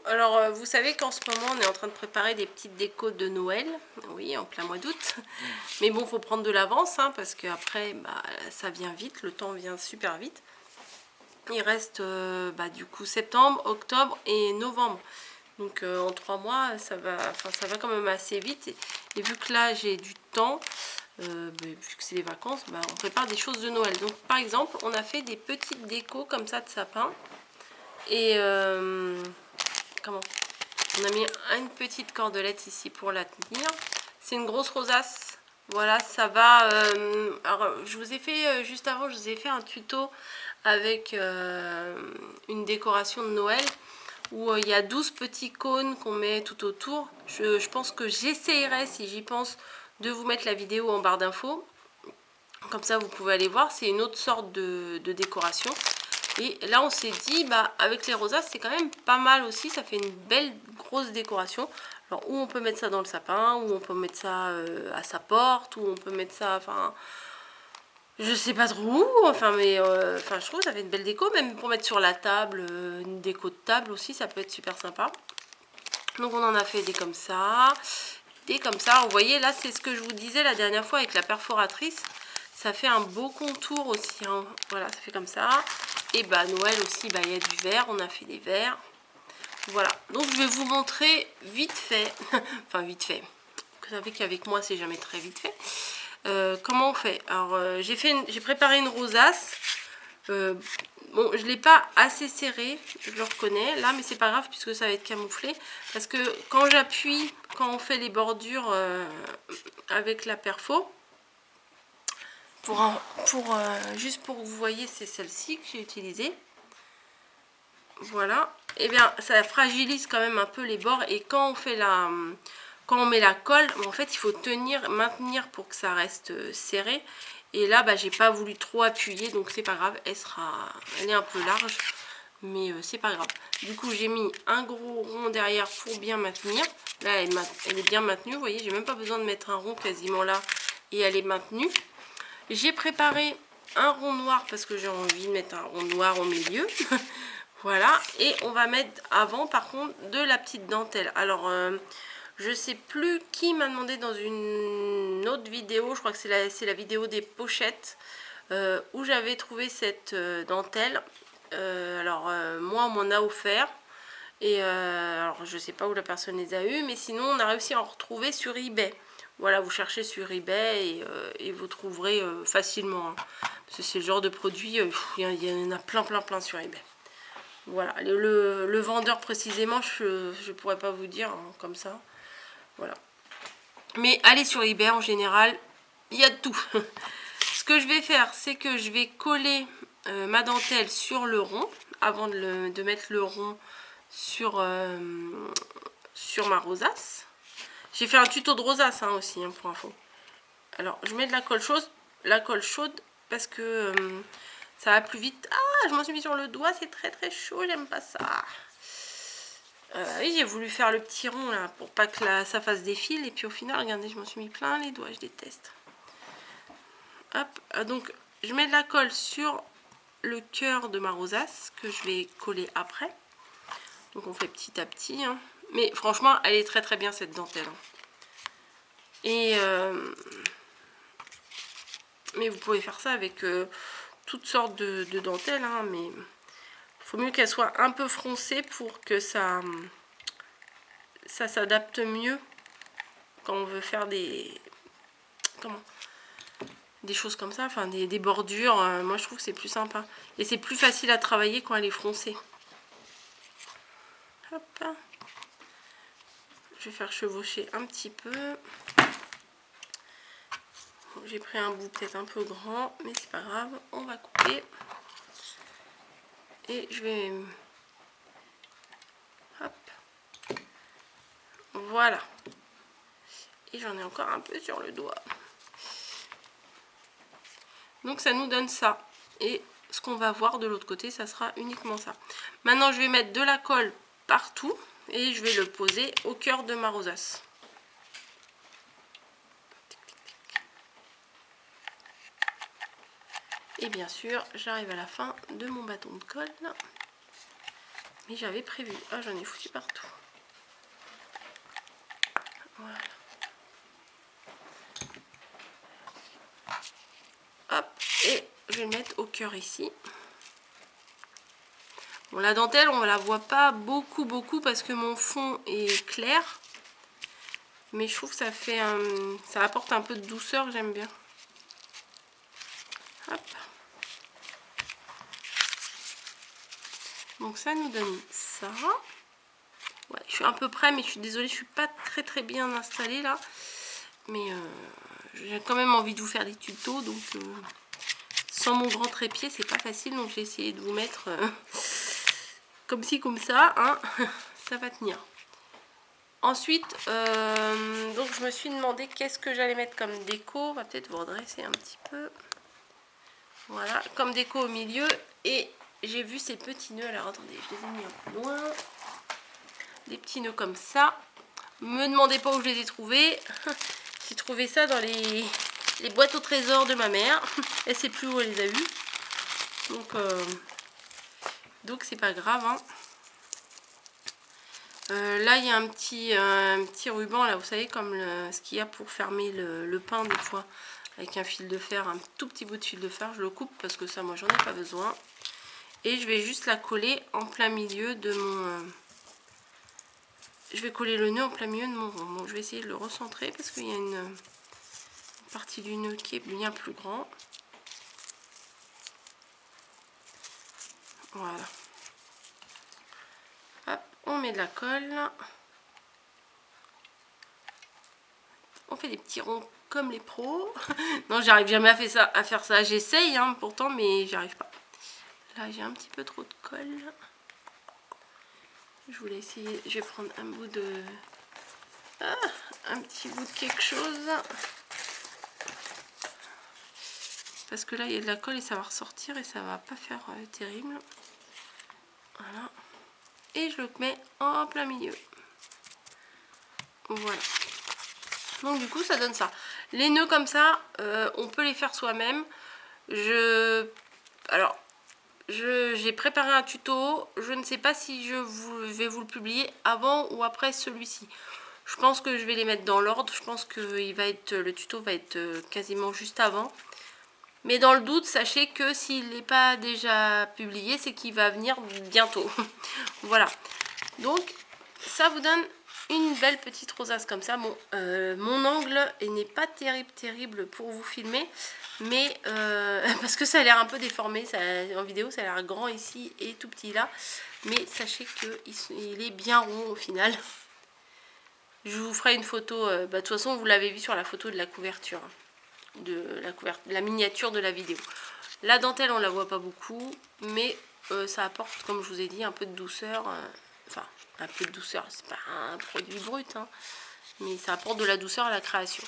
Alors vous savez qu'en ce moment on est en train de préparer des petites décos de Noël, oui, en plein mois d'août. Mais bon, faut prendre de l'avance hein, parce qu'après ça vient vite, le temps vient super vite. Il reste du coup septembre, octobre et novembre. Donc en 3 mois ça va quand même assez vite. Et vu que là j'ai du temps, vu que c'est les vacances, on prépare des choses de Noël. Donc par exemple on a fait des petites décos comme ça de sapin. Et comment on a mis une petite cordelette ici pour la tenir. C'est une grosse rosace. Voilà, ça va. Alors, je vous ai fait juste avant, je vous ai fait un tuto avec une décoration de Noël où il y a 12 petits cônes qu'on met tout autour. Je pense que j'essayerai, si j'y pense, de vous mettre la vidéo en barre d'infos. Comme ça, vous pouvez aller voir. C'est une autre sorte de décoration. Et là, on s'est dit, avec les rosaces, c'est quand même pas mal aussi. Ça fait une belle grosse décoration. Alors, où on peut mettre ça dans le sapin, où on peut mettre ça à sa porte, où on peut mettre ça, enfin, je sais pas trop où. Enfin, mais je trouve que ça fait une belle déco. Même pour mettre sur la table, une déco de table aussi, ça peut être super sympa. Donc, on en a fait des comme ça. Des comme ça. Vous voyez, là, c'est ce que je vous disais la dernière fois avec la perforatrice. Ça fait un beau contour aussi. Hein. Voilà, ça fait comme ça. Et Noël aussi, il y a du vert, on a fait des verts. Voilà, donc je vais vous montrer vite fait, enfin vite fait, vous savez qu'avec moi c'est jamais très vite fait. Comment on fait? Alors j'ai préparé une rosace. Bon, je ne l'ai pas assez serré, je le reconnais là, mais c'est pas grave puisque ça va être camouflé. Parce que quand j'appuie, quand on fait les bordures avec la perfo, juste pour que vous voyez, c'est celle-ci que j'ai utilisée. Voilà, et bien ça fragilise quand même un peu les bords. Et quand on fait quand on met la colle, en fait il faut maintenir pour que ça reste serré. Et là j'ai pas voulu trop appuyer, donc c'est pas grave, elle est un peu large, mais c'est pas grave. Du coup j'ai mis un gros rond derrière pour bien maintenir. Là elle est bien maintenue, vous voyez, j'ai même pas besoin de mettre un rond quasiment là, et elle est maintenue. J'ai préparé un rond noir parce que j'ai envie de mettre un rond noir au milieu. Voilà, et on va mettre avant par contre de la petite dentelle. Alors je sais plus qui m'a demandé dans une autre vidéo, je crois que c'est la vidéo des pochettes, où j'avais trouvé cette dentelle. Moi on m'en a offert. Et alors je sais pas où la personne les a eu, mais sinon on a réussi à en retrouver sur eBay. Voilà, vous cherchez sur eBay et vous trouverez facilement. Hein. Parce que c'est le genre de produit, il y en a plein sur eBay. Voilà, le vendeur précisément, je pourrais pas vous dire hein, comme ça. Voilà. Mais allez sur eBay en général, il y a de tout. Ce que je vais faire, c'est que je vais coller ma dentelle sur le rond avant de mettre le rond sur ma rosace. J'ai fait un tuto de rosace hein, aussi hein, pour info. Alors je mets de la colle chaude parce que ça va plus vite. Ah, je m'en suis mis sur le doigt, c'est très chaud, j'aime pas ça. Oui, j'ai voulu faire le petit rond là pour pas que ça fasse des fils. Et puis au final, regardez, je m'en suis mis plein les doigts, je déteste. Hop, donc je mets de la colle sur le cœur de ma rosace que je vais coller après. Donc on fait petit à petit. Hein. Mais franchement, elle est très bien cette dentelle. Hein. Et mais vous pouvez faire ça avec toutes sortes de dentelles. Hein, mais il faut mieux qu'elle soit un peu froncée pour que ça s'adapte mieux quand on veut faire des choses comme ça, enfin des bordures. Moi je trouve que c'est plus sympa. Et c'est plus facile à travailler quand elle est froncée. Hop. Je vais faire chevaucher un petit peu. J'ai pris un bout peut-être un peu grand, mais c'est pas grave, on va couper. Et je vais... Hop. Voilà. Et j'en ai encore un peu sur le doigt. Donc ça nous donne ça. Et ce qu'on va voir de l'autre côté, ça sera uniquement ça. Maintenant, je vais mettre de la colle partout et je vais le poser au cœur de ma rosace. Et bien sûr, j'arrive à la fin de mon bâton de colle. Mais j'avais prévu. Ah, j'en ai foutu partout. Voilà. Hop, et je vais le mettre au cœur ici. Bon, la dentelle, on ne la voit pas beaucoup parce que mon fond est clair. Mais je trouve que ça fait ça apporte un peu de douceur, j'aime bien. Hop. Donc ça nous donne ça. Ouais, je suis un peu près, mais je suis désolée, je suis pas très bien installée là. Mais j'ai quand même envie de vous faire des tutos, donc sans mon grand trépied, c'est pas facile. Donc j'ai essayé de vous mettre comme ci, comme ça, hein. Ça va tenir. Ensuite, donc je me suis demandé qu'est-ce que j'allais mettre comme déco. On va peut-être vous redresser un petit peu. Voilà, comme déco au milieu. Et j'ai vu ces petits nœuds. Alors attendez, je les ai mis un peu loin. Des petits nœuds comme ça. Me demandez pas où je les ai trouvés. J'ai trouvé ça dans les boîtes au trésor de ma mère. Elle sait plus où elle les a eues. Donc c'est pas grave, hein. Là il y a un petit ruban là, vous savez, comme ce qu'il y a pour fermer le pain des fois, avec un fil de fer, un tout petit bout de fil de fer. Je le coupe parce que ça moi j'en ai pas besoin. Et je vais juste la coller en plein milieu de mon... je vais coller le nœud en plein milieu de mon rond. Bon, je vais essayer de le recentrer parce qu'il y a une partie du nœud qui est bien plus grand. Voilà. Hop, on met de la colle. On fait des petits ronds comme les pros. Non, j'arrive jamais à faire ça. J'essaye, hein, pourtant, mais j'arrive pas. Là, j'ai un petit peu trop de colle. Je voulais essayer. Je vais prendre un bout de... un petit bout de quelque chose. Parce que là, il y a de la colle et ça va ressortir et ça va pas faire terrible. Voilà. Et je le mets en plein milieu. Voilà. Donc du coup, ça donne ça. Les nœuds comme ça, on peut les faire soi-même. Alors, j'ai préparé un tuto. Je ne sais pas si je vais vous le publier avant ou après celui-ci. Je pense que je vais les mettre dans l'ordre. Je pense que le tuto va être quasiment juste avant. Mais dans le doute, sachez que s'il n'est pas déjà publié, c'est qu'il va venir bientôt. Voilà. Donc, ça vous donne une belle petite rosace comme ça. Bon, mon angle n'est pas terrible pour vous filmer. Mais, parce que ça a l'air un peu déformé. En vidéo, ça a l'air grand ici et tout petit là. Mais sachez qu'il est bien rond au final. Je vous ferai une photo. De toute façon, vous l'avez vu sur la photo de la couverture. De la miniature de la vidéo. La dentelle on la voit pas beaucoup, mais ça apporte, comme je vous ai dit, un peu de douceur. Enfin, un peu de douceur, c'est pas un produit brut, hein, mais ça apporte de la douceur à la création.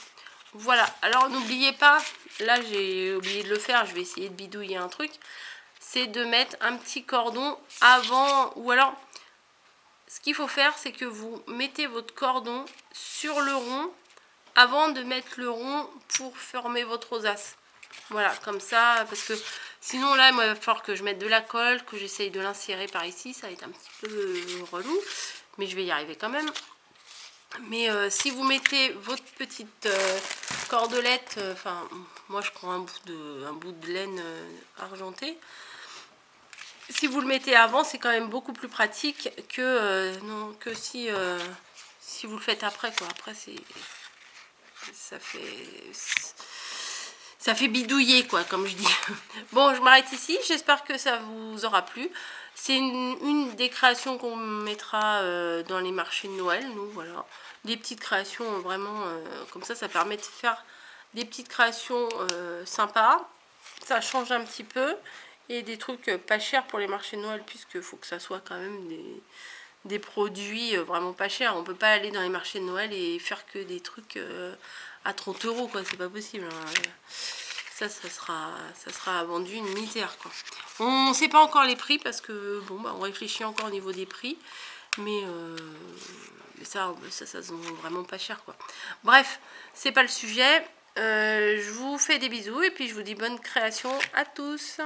Voilà, alors n'oubliez pas, là j'ai oublié de le faire, je vais essayer de bidouiller un truc, c'est de mettre un petit cordon avant, ou alors ce qu'il faut faire, c'est que vous mettez votre cordon sur le rond avant de mettre le rond pour former votre rosace. Voilà, comme ça, parce que sinon là, il va falloir que je mette de la colle, que j'essaye de l'insérer par ici, ça va être un petit peu relou, mais je vais y arriver quand même. Mais si vous mettez votre petite cordelette, enfin, moi je prends un bout de laine argentée. Si vous le mettez avant, c'est quand même beaucoup plus pratique que si vous le faites après, quoi. Après, ça fait bidouiller, quoi, comme je dis. Bon, je m'arrête ici. J'espère que ça vous aura plu. C'est une des créations qu'on mettra dans les marchés de Noël, nous, voilà. Des petites créations vraiment comme ça permet de faire des petites créations sympas. Ça change un petit peu. Et des trucs pas chers pour les marchés de Noël, puisqu'il faut que ça soit quand même des produits vraiment pas chers. On peut pas aller dans les marchés de Noël et faire que des trucs à 30 €, quoi. C'est pas possible, hein. Ça sera vendu une misère, quoi. On sait pas encore les prix parce que bon, bah, on réfléchit encore au niveau des prix, mais ça se vend vraiment pas cher, quoi. Bref, c'est pas le sujet. Je vous fais des bisous et puis je vous dis bonne création à tous.